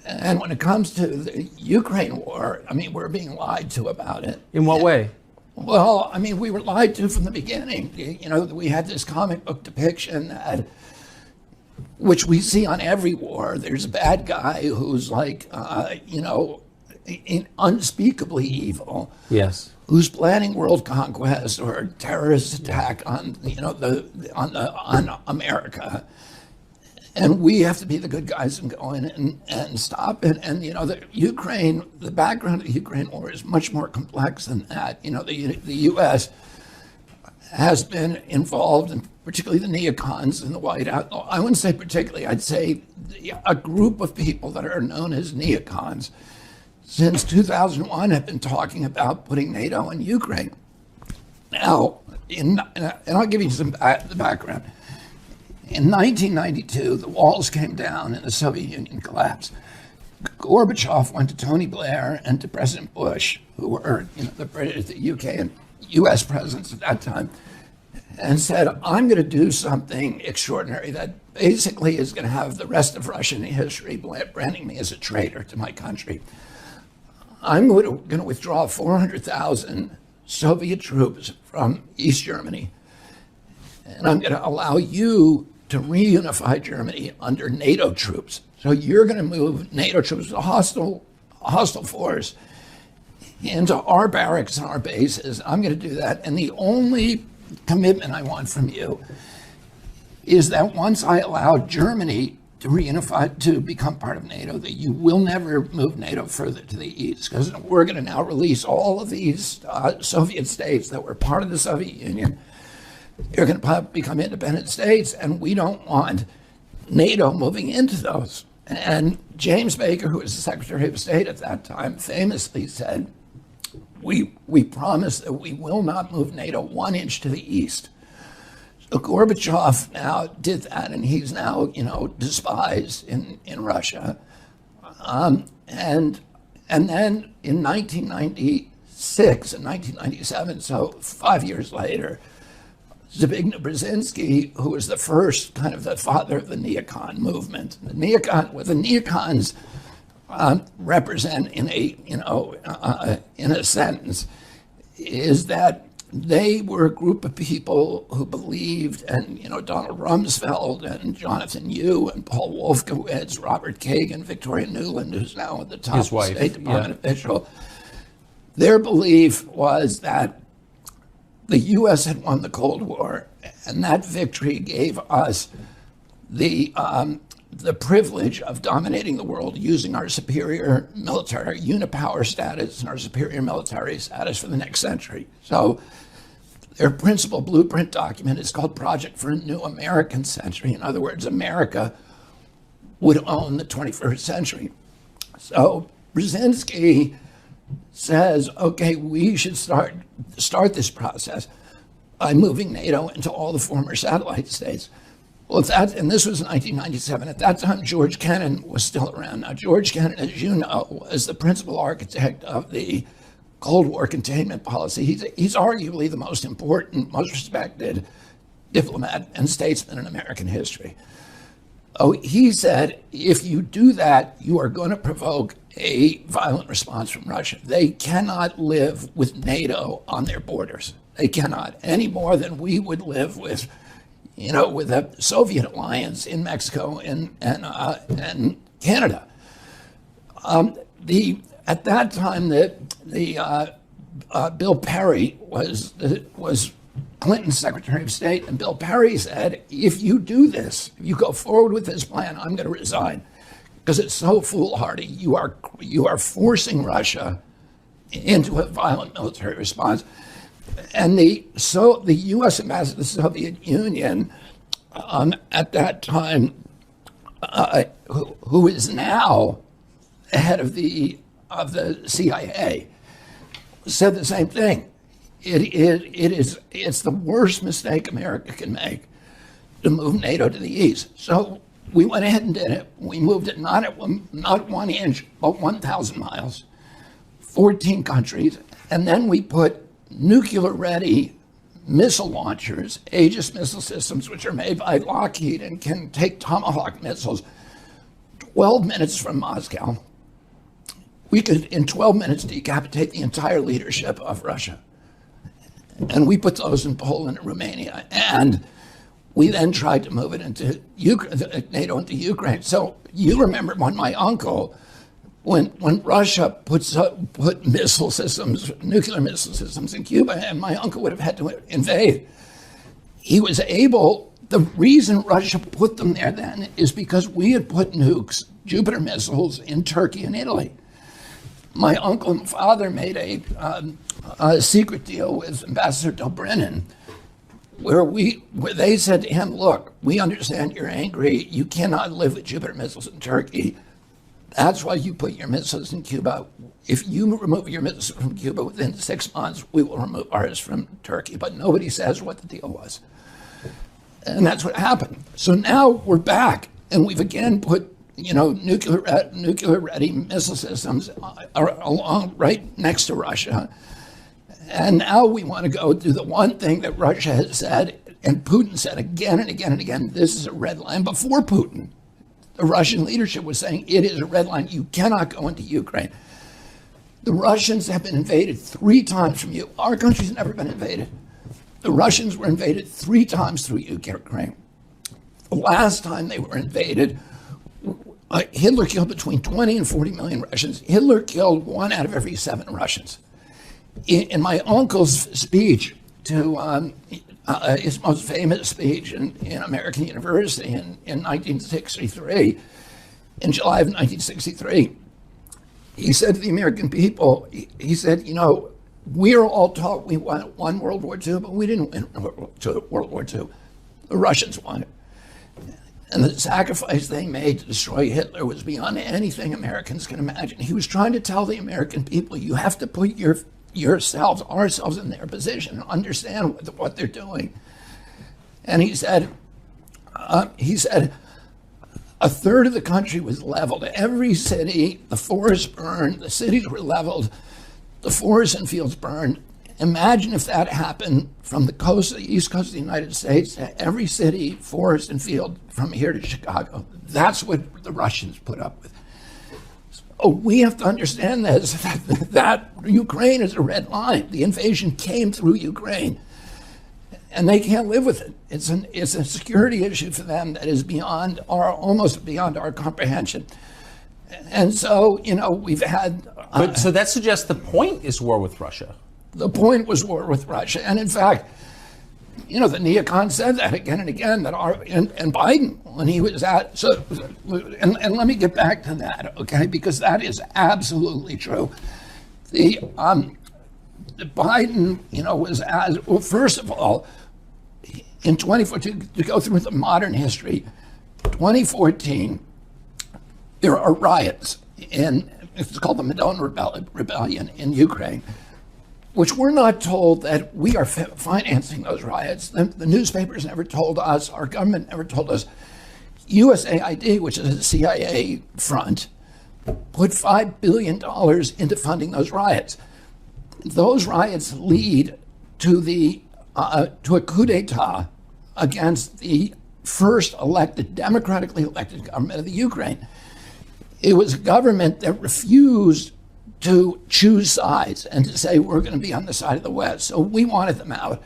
And when it comes to the Ukraine war, I mean, we're being lied to about it. In what way? Well, I mean, we were lied to from the beginning. You know, we had this comic book depiction that, which we see on every war. There's a bad guy who's like, you know, unspeakably evil. Yes. Who's planning world conquest or a terrorist attack on, you know, on America. And we have to be the good guys and go in and stop it. And, you know, the background of the Ukraine war is much more complex than that. You know, the U.S. has been involved, and particularly the neocons in the White House. I wouldn't say particularly, I'd say a group of people that are known as neocons since 2001 have been talking about putting NATO in Ukraine. Now, and I'll give you the background. In 1992, the walls came down and the Soviet Union collapsed. Gorbachev went to Tony Blair and to President Bush, who were, you know, the UK and US presidents at that time, and said, I'm going to do something extraordinary that basically is going to have the rest of Russian history branding me as a traitor to my country. I'm going to withdraw 400,000 Soviet troops from East Germany, and I'm going to allow you to reunify Germany under NATO troops. So you're going to move NATO troops, a hostile force, into our barracks and our bases. I'm going to do that. And the only commitment I want from you is that once I allow Germany to reunify, to become part of NATO, that you will never move NATO further to the east, because we're going to now release all of these Soviet states that were part of the Soviet Union. They're going to become independent states, and we don't want NATO moving into those. And James Baker, who was the Secretary of State at that time, famously said, we promise that we will not move NATO 1 inch to the east. So Gorbachev now did that, and he's now, you know, despised in Russia. And then in 1996 and 1997, so 5 years later, Zbigniew Brzezinski, who was the first kind of the father of the neocon movement. What the neocons represent in a sentence is that they were a group of people who believed, and, you know, Donald Rumsfeld and Jonathan Yu and Paul Wolfowitz, Robert Kagan, Victoria Nuland, who's now at the top of the State Department official, their belief was that the U.S. had won the Cold War, and that victory gave us the privilege of dominating the world using our superior military unipower status and our superior military status for the next century. So their principal blueprint document is called Project for a New American Century. In other words, America would own the 21st century. So Brzezinski says, okay, we should start this process by moving NATO into all the former satellite states. Well, and this was 1997. At that time, George Kennan was still around. Now, George Kennan, as you know, was the principal architect of the Cold War containment policy. He's arguably the most important, most respected diplomat and statesman in American history. Oh, he said, if you do that, you are going to provoke a violent response from Russia. They cannot live with NATO on their borders. They cannot, any more than we would live with, you know, with a Soviet alliance in Mexico and Canada. At that time, Bill Perry was Clinton's Secretary of State, and Bill Perry said, if you do this, if you go forward with this plan, I'm going to resign, because it's so foolhardy. You are forcing Russia into a violent military response. And the U.S. ambassador to the Soviet Union at that time, who is now the head of the CIA, said the same thing. It's the worst mistake America can make to move NATO to the east. So we went ahead and did it. We moved it not 1 inch, but 1,000 miles, 14 countries, and then we put nuclear-ready missile launchers, Aegis missile systems, which are made by Lockheed and can take Tomahawk missiles 12 minutes from Moscow, we could, in 12 minutes, decapitate the entire leadership of Russia. And we put those in Poland and Romania. And we then tried to move it into NATO into Ukraine. So you remember when my uncle, when Russia put missile systems, nuclear missile systems in Cuba, and my uncle would have had to invade, he was able. The reason Russia put them there then is because we had put nukes, Jupiter missiles, in Turkey and Italy. My uncle and father made a secret deal with Ambassador Dobrynin, where they said to him, look, we understand you're angry. You cannot live with Jupiter missiles in Turkey. That's why you put your missiles in Cuba. If you remove your missiles from Cuba within 6 months, we will remove ours from Turkey. But nobody says what the deal was. And that's what happened. So now we're back, and we've again put nuclear-ready missile systems along right next to Russia. And now we want to go do the one thing that Russia has said, and Putin said again and again and again, this is a red line. Before Putin, the Russian leadership was saying it is a red line. You cannot go into Ukraine. The Russians have been invaded 3 times from you. Our country's never been invaded. The Russians were invaded 3 times through Ukraine. The last time they were invaded, Hitler killed between 20 and 40 million Russians. Hitler killed 1 out of every 7 Russians. In my uncle's speech to his most famous speech in American University in 1963, in July of 1963, he said to the American people, he said, we are all taught we won World War II, but we didn't win World War II. The Russians won it. And the sacrifice they made to destroy Hitler was beyond anything Americans can imagine. He was trying to tell the American people, you have to put ourselves in their position and understand what they're doing. And he said, a third of the country was leveled. Every city, the forests burned, the cities were leveled, the forests and fields burned. Imagine if that happened from the coast, the east coast of the United States, to every city, forest, and field from here to Chicago. That's what the Russians put up with. So we have to understand this, that Ukraine is a red line. The invasion came through Ukraine, and they can't live with it. It's a security issue for them that is almost beyond our comprehension. And so, we've had... But so that suggests the point is war with Russia. The point was war with Russia. And in fact, the neocons said that again and again, and Biden, when he was and let me get back to that, okay, because that is absolutely true. The Biden, was first of all, in 2014, to go through the modern history, 2014, there are riots it's called the Maidan Rebellion in Ukraine, which we're not told that we are financing those riots. The newspapers never told us, our government never told us. USAID, which is a CIA front, put $5 billion into funding those riots. Those riots lead to a coup d'etat against the first democratically elected government of the Ukraine. It was a government that refused to choose sides and to say we're going to be on the side of the West. So we wanted them out.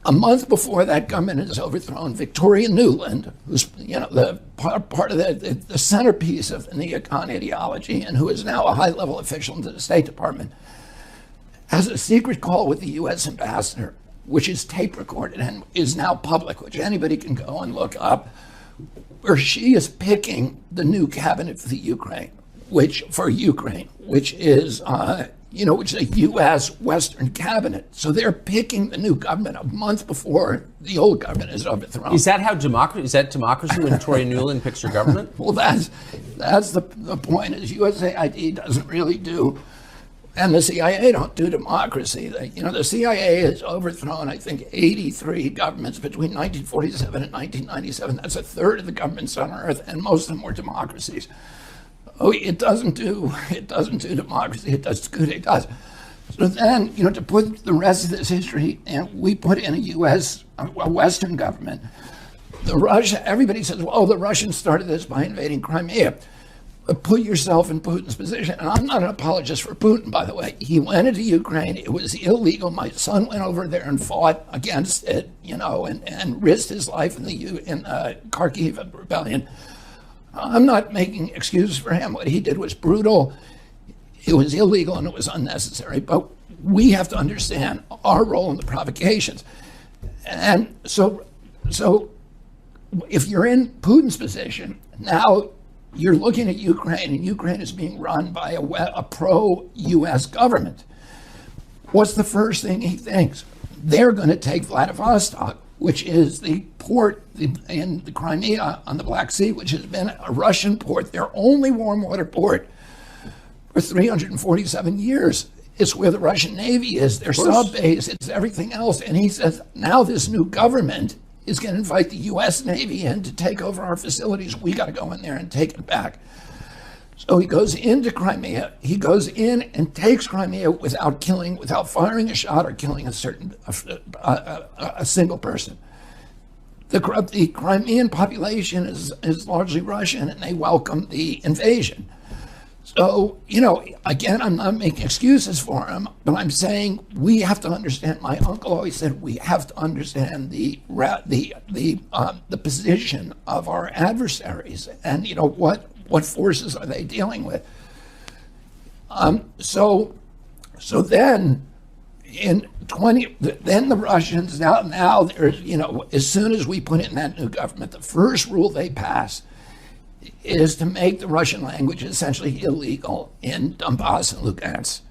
A month before that government is overthrown, Victoria Nuland, who's the part of the centerpiece of the neocon ideology and who is now a high-level official in the State Department, has a secret call with the U.S. ambassador, which is tape recorded and is now public, which anybody can go and look up, where she is picking the new cabinet for the Ukraine, which is a U.S. Western cabinet. So they're picking the new government a month before the old government is overthrown. Is that how democracy when Victoria Nuland picks her government? Well, that's the point. Is USAID doesn't really do, and the CIA don't do democracy. The CIA has overthrown, I think, 83 governments between 1947 and 1997. That's a third of the governments on Earth, and most of them were democracies. Oh, it doesn't do democracy. It does good. It does. So then, to put the rest of this history, and we put in a Western government, everybody says, well, the Russians started this by invading Crimea. Put yourself in Putin's position. And I'm not an apologist for Putin, by the way. He went into Ukraine. It was illegal. My son went over there and fought against it, and risked his life in the Kharkiv rebellion. I'm not making excuses for him. What he did was brutal. It was illegal and it was unnecessary. But we have to understand our role in the provocations. And so if you're in Putin's position, now you're looking at Ukraine, and Ukraine is being run by a pro-U.S. government. What's the first thing he thinks? They're going to take Vladivostok, which is the port in the Crimea on the Black Sea, which has been a Russian port, their only warm water port for 347 years. It's where the Russian Navy is, their sub base, it's everything else. And he says, now this new government is going to invite the U.S. Navy in to take over our facilities. We got to go in there and take it back. So he goes into Crimea. He goes in and takes Crimea without firing a shot or killing a single person. The Crimean population is largely Russian, and they welcome the invasion. So, again, I'm not making excuses for him, but I'm saying we have to understand. My uncle always said we have to understand the position of our adversaries, and what forces are they dealing with. So then then the Russians now there's as soon as we put in that new government, the first rule they pass is to make the Russian language essentially illegal in Donbass and Lugansk,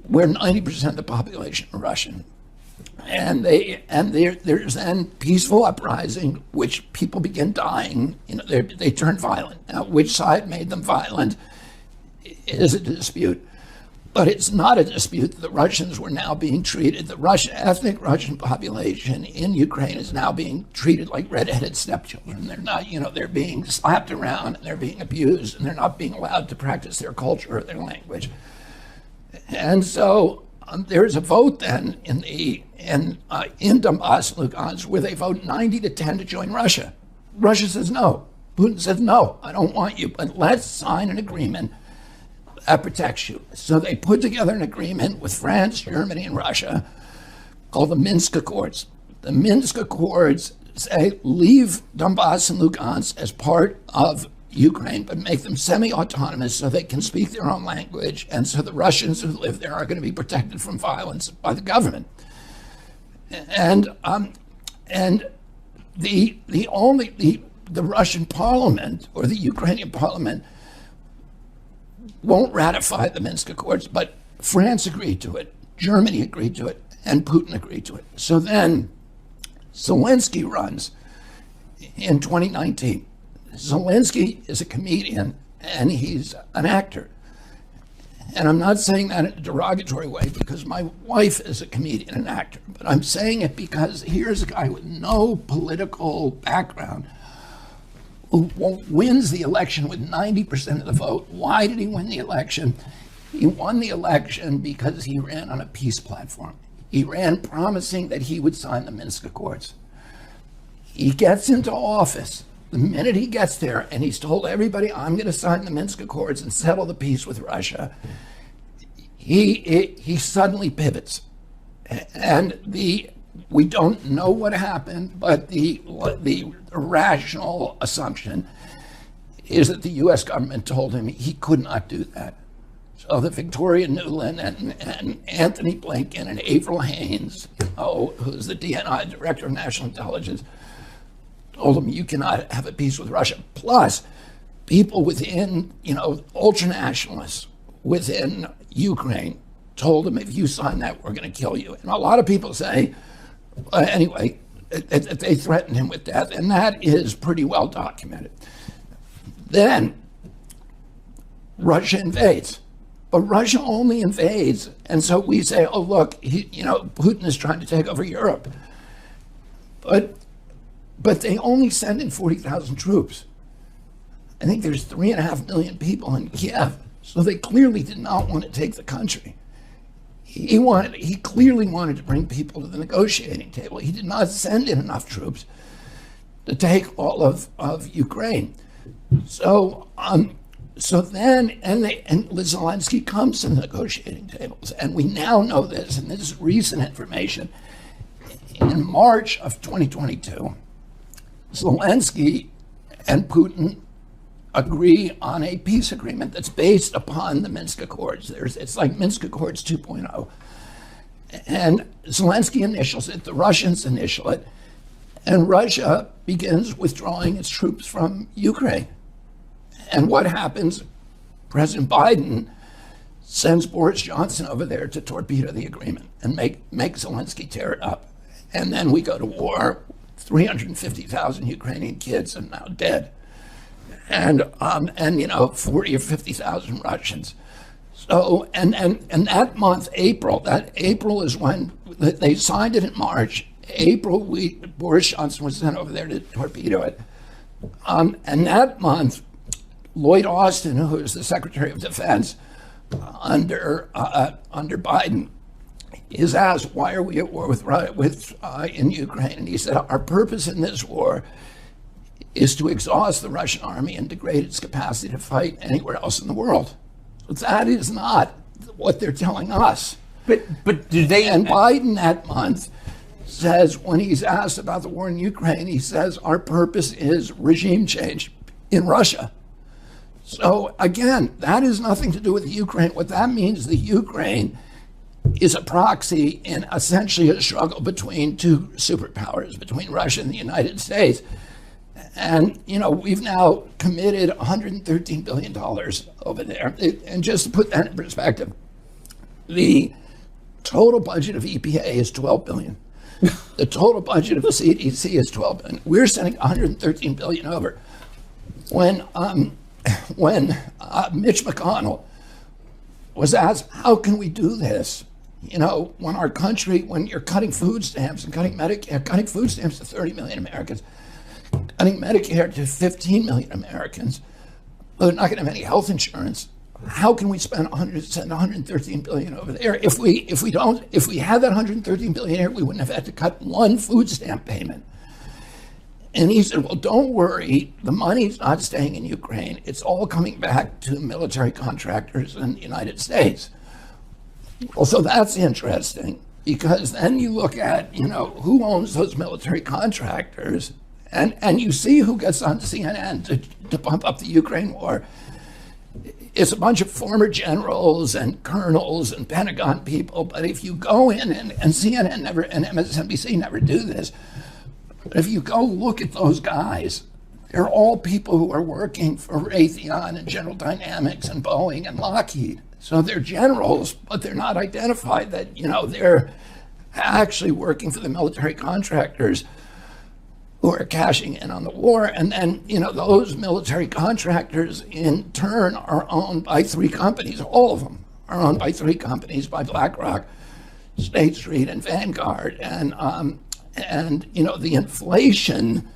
where 90% of the population are Russian. And there's then peaceful uprising, which people begin dying. They turn violent. Now, which side made them violent is a dispute. But it's not a dispute that the Russians were now being treated. The ethnic Russian population in Ukraine is now being treated like redheaded stepchildren. They're not, they're being slapped around and they're being abused and they're not being allowed to practice their culture or their language. And so there's a vote then in Donbass and Lugansk where they vote 90-10 to join Russia. Russia says no. Putin says no, I don't want you, but let's sign an agreement that protects you. So they put together an agreement with France, Germany, and Russia called the Minsk Accords. The Minsk Accords say leave Donbass and Lugansk as part of Ukraine, but make them semi-autonomous so they can speak their own language, and so the Russians who live there are going to be protected from violence by the government. And the Russian parliament or the Ukrainian parliament won't ratify the Minsk Accords, but France agreed to it, Germany agreed to it, and Putin agreed to it. So then Zelensky runs in 2019. Zelensky is a comedian and he's an actor. And I'm not saying that in a derogatory way because my wife is a comedian and actor, but I'm saying it because here's a guy with no political background who wins the election with 90% of the vote. Why did he win the election? He won the election because he ran on a peace platform. He ran promising that he would sign the Minsk Accords. He gets into office. The minute he gets there and he's told everybody, I'm going to sign the Minsk Accords and settle the peace with Russia, he suddenly pivots. And we don't know what happened, but the rational assumption is that the U.S. government told him he could not do that. So that Victoria Nuland and Anthony Blinken and Avril Haines, who's the DNI, Director of National Intelligence, told him you cannot have a peace with Russia. Plus, people within, ultranationalists within Ukraine told him if you sign that, we're going to kill you. And a lot of people say, anyway, they threatened him with death, and that is pretty well documented. Then Russia invades. But Russia only invades, and so we say, oh, look, Putin is trying to take over Europe. But they only send in 40,000 troops. I think there's 3.5 million people in Kiev, so they clearly did not want to take the country. He clearly wanted to bring people to the negotiating table. He did not send in enough troops. to take all of Ukraine. So then Zelensky comes to the negotiating tables, and we now know this, and this is recent information. In March of 2022, Zelensky and Putin agree on a peace agreement that's based upon the Minsk Accords. It's like Minsk Accords 2.0. And Zelensky initials it, the Russians initial it, and Russia begins withdrawing its troops from Ukraine. And what happens? President Biden sends Boris Johnson over there to torpedo the agreement and make Zelensky tear it up. And then we go to war. 350,000 Ukrainian kids are now dead, and 40 or 50,000 Russians. So and that month, April is when they signed it in March. April, Boris Johnson was sent over there to torpedo it, and that month, Lloyd Austin, who is the Secretary of Defense under Biden, is asked, why are we at war in Ukraine? And he said, our purpose in this war is to exhaust the Russian army and degrade its capacity to fight anywhere else in the world. But that is not what they're telling us. But do they? And Biden that month says, when he's asked about the war in Ukraine, he says, our purpose is regime change in Russia. So again, that has nothing to do with Ukraine. What that means is the Ukraine is a proxy in essentially a struggle between two superpowers, between Russia and the United States. And, we've now committed $113 billion over there. And just to put that in perspective, the total budget of EPA is $12 billion. The total budget of the CDC is $12 billion. We're sending $113 billion over. When Mitch McConnell was asked, how can we do this? When you're cutting food stamps and cutting Medicare, cutting food stamps to 30 million Americans, cutting Medicare to 15 million Americans, but they're not going to have any health insurance. How can we send 113 billion over there? If we had that 113 billion here, we wouldn't have had to cut one food stamp payment. And he said, well, don't worry, the money's not staying in Ukraine. It's all coming back to military contractors in the United States. Well, so that's interesting, because then you look at, who owns those military contractors, and you see who gets on CNN to pump up the Ukraine war. It's a bunch of former generals and colonels and Pentagon people, but if you go in, and CNN never, and MSNBC never do this, but if you go look at those guys, they're all people who are working for Raytheon and General Dynamics and Boeing and Lockheed. So they're generals, but they're not identified that, they're actually working for the military contractors who are cashing in on the war. And then, those military contractors in turn are owned by three companies. All of them are owned by three companies, by BlackRock, State Street, and Vanguard. And the inflation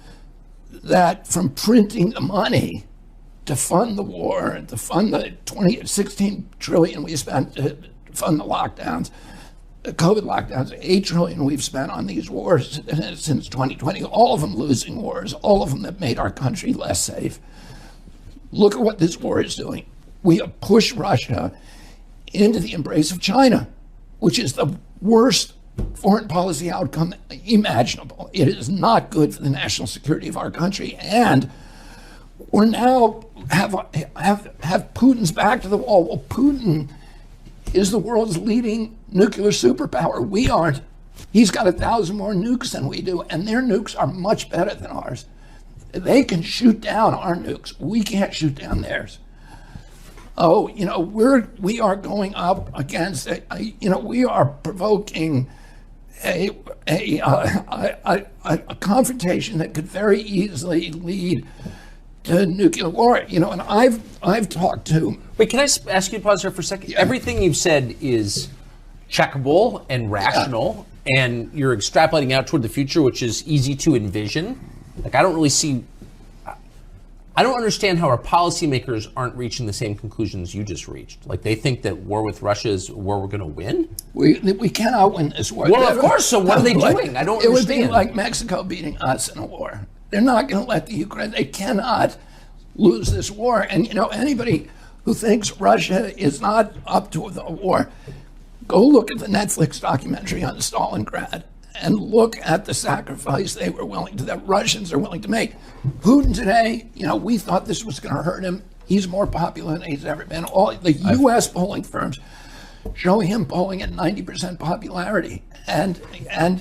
that from printing the money to fund the war and to fund the 16 trillion we spent to fund the lockdowns, the COVID lockdowns, 8 trillion we've spent on these wars since 2020, all of them losing wars, all of them that made our country less safe. Look at what this war is doing. We have pushed Russia into the embrace of China, which is the worst foreign policy outcome imaginable. It is not good for the national security of our country, and we're now have Putin's back to the wall. Well, Putin is the world's leading nuclear superpower. We aren't. He's got 1,000 more nukes than we do, and their nukes are much better than ours. They can shoot down our nukes. We can't shoot down theirs. Oh, we are going up against we are provoking a confrontation that could very easily lead to nuclear war. And I've talked to. Wait, can I ask you to pause there for a second? Yeah. Everything you've said is checkable and rational, and you're extrapolating out toward the future, which is easy to envision. Like, I don't understand how our policymakers aren't reaching the same conclusions you just reached. Like, they think that war with Russia is a war we're going to win? We cannot win this war. Well, of course, so what are they doing? I don't understand. It would be like Mexico beating us in a war. They're not going to let the Ukraine, they cannot lose this war. And, anybody who thinks Russia is not up to the war, go look at the Netflix documentary on Stalingrad and look at the sacrifice that Russians are willing to make. Putin today, we thought this was going to hurt him. He's more popular than he's ever been. All the U.S. polling firms show him polling at 90% popularity. And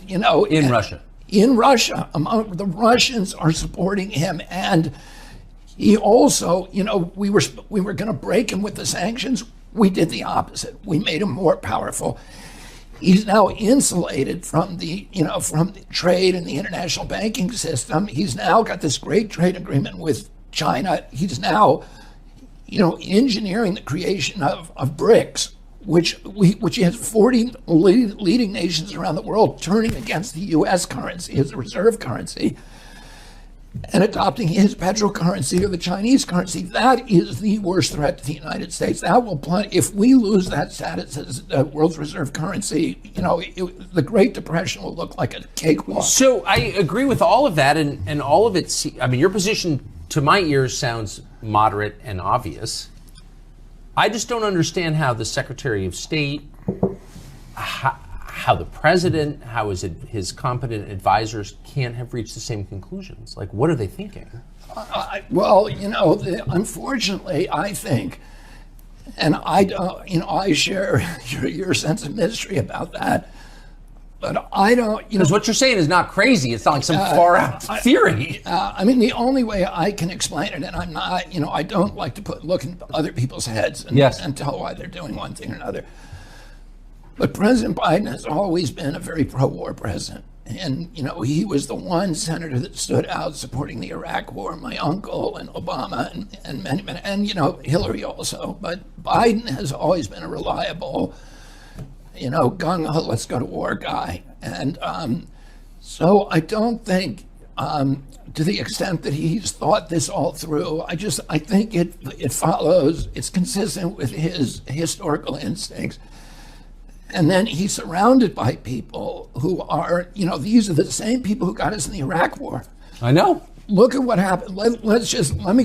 in Russia. In Russia, the Russians are supporting him, and he also, we were going to break him with the sanctions. We did the opposite. We made him more powerful. He's now insulated from the trade and the international banking system. He's now got this great trade agreement with China. He's now, engineering the creation of BRICS, which has 40 leading nations around the world turning against the U.S. currency as a reserve currency and adopting his petrocurrency or the Chinese currency. That is the worst threat to the United States. That will if we lose that status as the world's reserve currency, the Great Depression will look like a cakewalk. So I agree with all of that, and all of it. Your position to my ears sounds moderate and obvious. I just don't understand how the Secretary of State, how the president, how his competent advisors can't have reached the same conclusions. Like, what are they thinking? Unfortunately, I think, and I share your sense of mystery about that, but I don't, Because what you're saying is not crazy. It's not like some far-out theory. The only way I can explain it, and I'm not, I don't like to look in other people's heads and tell why they're doing one thing or another. But President Biden has always been a very pro-war president. And, he was the one senator that stood out supporting the Iraq war, my uncle and Obama and many, and, Hillary also. But Biden has always been a reliable, gung-ho, let's go to war guy. And so I don't think, to the extent that he's thought this all through, I think it follows, it's consistent with his historical instincts. And then he's surrounded by people who are, these are the same people who got us in the Iraq war. I know. Look at what happened. Let me